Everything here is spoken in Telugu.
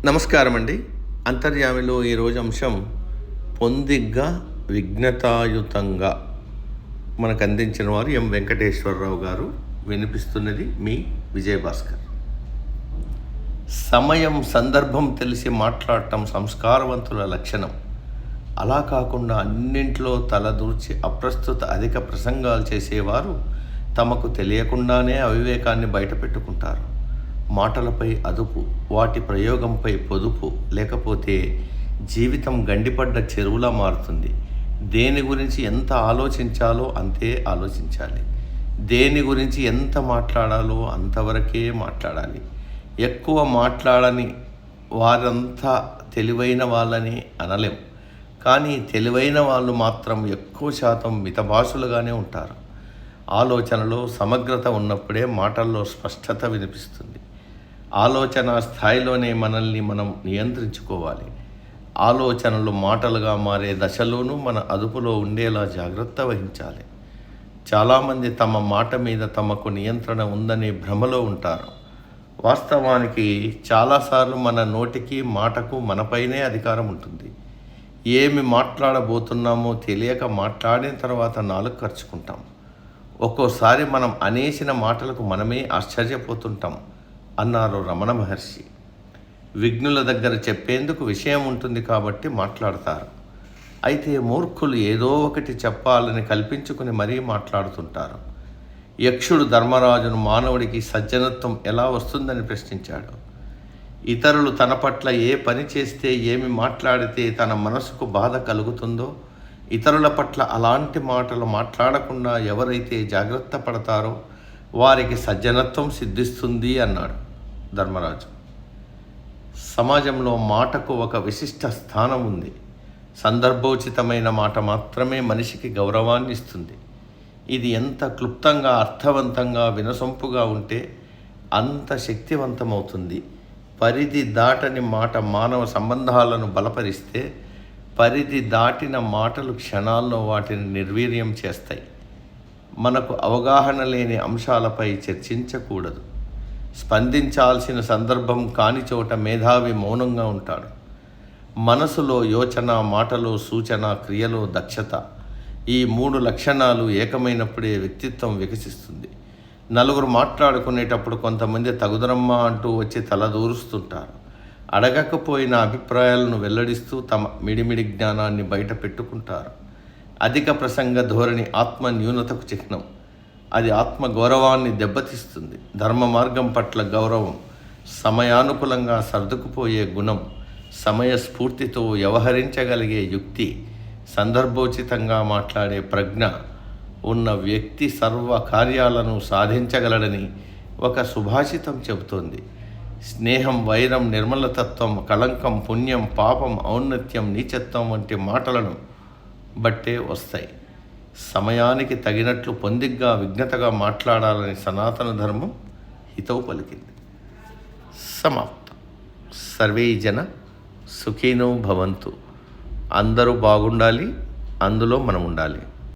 నమస్కారం అండి. అంతర్యామిలో ఈరోజు అంశం పొందిగ్గా విఘ్నతాయుతంగా మనకు అందించిన వారు ఎం వెంకటేశ్వరరావు గారు. వినిపిస్తున్నది మీ విజయభాస్కర్. సమయం సందర్భం తెలిసి మాట్లాడటం సంస్కారవంతుల లక్షణం. అలా కాకుండా అన్నింట్లో తలదూర్చి అప్రస్తుత అధిక ప్రసంగాలు చేసేవారు తమకు తెలియకుండానే అవివేకాన్ని బయటపెట్టుకుంటారు. మాటలపై అదుపు, వాటి ప్రయోగంపై పొదుపు లేకపోతే జీవితం గండిపడ్డ చెరువులా మారుతుంది. దేని గురించి ఎంత ఆలోచించాలో అంతే ఆలోచించాలి. దేని గురించి ఎంత మాట్లాడాలో అంతవరకే మాట్లాడాలి. ఎక్కువ మాట్లాడని వారంతా తెలివైన వాళ్ళని అనలేం, కానీ తెలివైన వాళ్ళు మాత్రం ఎక్కువ శాతం మితభాషలుగానే ఉంటారు. ఆలోచనలో సమగ్రత ఉన్నప్పుడే మాటల్లో స్పష్టత వినిపిస్తుంది. ఆలోచన స్థాయిలోనే మనల్ని మనం నియంత్రించుకోవాలి. ఆలోచనలు మాటలుగా మారే దశలోనూ మన అదుపులో ఉండేలా జాగ్రత్త వహించాలి. చాలామంది తమ మాట మీద తమకు నియంత్రణ ఉందనే భ్రమలో ఉంటారు. వాస్తవానికి చాలాసార్లు మన నోటికి మాటకు మనపైనే అధికారం ఉంటుంది. ఏమి మాట్లాడబోతున్నామో తెలియక మాట్లాడిన తర్వాత నాలుగు ఖర్చుకుంటాం. ఒక్కోసారి మనం అనేసిన మాటలకు మనమే ఆశ్చర్యపోతుంటాం అన్నారు రమణ మహర్షి. విఘ్నుల దగ్గర చెప్పేందుకు విషయం ఉంటుంది కాబట్టి మాట్లాడతారు. అయితే మూర్ఖులు ఏదో ఒకటి చెప్పాలని కల్పించుకుని మరీ మాట్లాడుతుంటారు. యక్షుడు ధర్మరాజును మానవుడికి సజ్జనత్వం ఎలా వస్తుందని ప్రశ్నించాడు. ఇతరులు తన పట్ల ఏ పని చేస్తే, ఏమి మాట్లాడితే తన మనసుకు బాధ కలుగుతుందో, ఇతరుల పట్ల అలాంటి మాటలు మాట్లాడకుండా ఎవరైతే జాగ్రత్త పడతారో వారికి సజ్జనత్వం సిద్ధిస్తుంది అన్నాడు ధర్మరాజు. సమాజంలో మాటకు ఒక విశిష్ట స్థానం ఉంది. సందర్భోచితమైన మాట మాత్రమే మనిషికి గౌరవాన్ని ఇస్తుంది. ఇది ఎంత క్లుప్తంగా, అర్థవంతంగా, వినసొంపుగా ఉంటే అంత శక్తివంతమవుతుంది. పరిధి దాటని మాట మానవ సంబంధాలను బలపరిస్తే, పరిధి దాటిన మాటలు క్షణాల్లో వాటిని నిర్వీర్యం చేస్తాయి. మనకు అవగాహన లేని అంశాలపై చర్చించకూడదు. స్పందించాల్సిన సందర్భం కాని చోట మేధావి మౌనంగా ఉంటాడు. మనసులో యోచన, మాటలో సూచన, క్రియలో దక్షత, ఈ 3 లక్షణాలు ఏకమైనప్పుడే వ్యక్తిత్వం వికసిస్తుంది. నలుగురు మాట్లాడుకునేటప్పుడు కొంతమంది తగుదరమ్మా అంటూ వచ్చి తలదూరుస్తుంటారు. అడగకపోయిన అభిప్రాయాలను వెల్లడిస్తూ తమ మిడిమిడి జ్ఞానాన్ని బయట పెట్టుకుంటారు. అధిక ప్రసంగ ధోరణి ఆత్మ న్యూనతకు చిహ్నం. అది ఆత్మ గౌరవాన్ని దెబ్బతీస్తుంది. ధర్మ మార్గం పట్ల గౌరవం, సమయానుకూలంగా సర్దుకుపోయే గుణం, సమయస్ఫూర్తితో వ్యవహరించగలిగే యుక్తి, సందర్భోచితంగా మాట్లాడే ప్రజ్ఞ ఉన్న వ్యక్తి సర్వ కార్యాలను సాధించగలడని ఒక సుభాషితం చెబుతోంది. స్నేహం, వైరం, నిర్మలతత్వం, కళంకం, పుణ్యం, పాపం, ఔన్నత్యం, నీచత్వం వంటి మాటలను బట్టే వస్తాయి. సమయానికి తగినట్లు పొందిగ్గా విఘ్నతగా మాట్లాడాలని సనాతన ధర్మం హితవు పలికింది. సమాప్తం. సర్వే జన సుఖినో భవంతు. అందరూ బాగుండాలి, అందులో మనం ఉండాలి.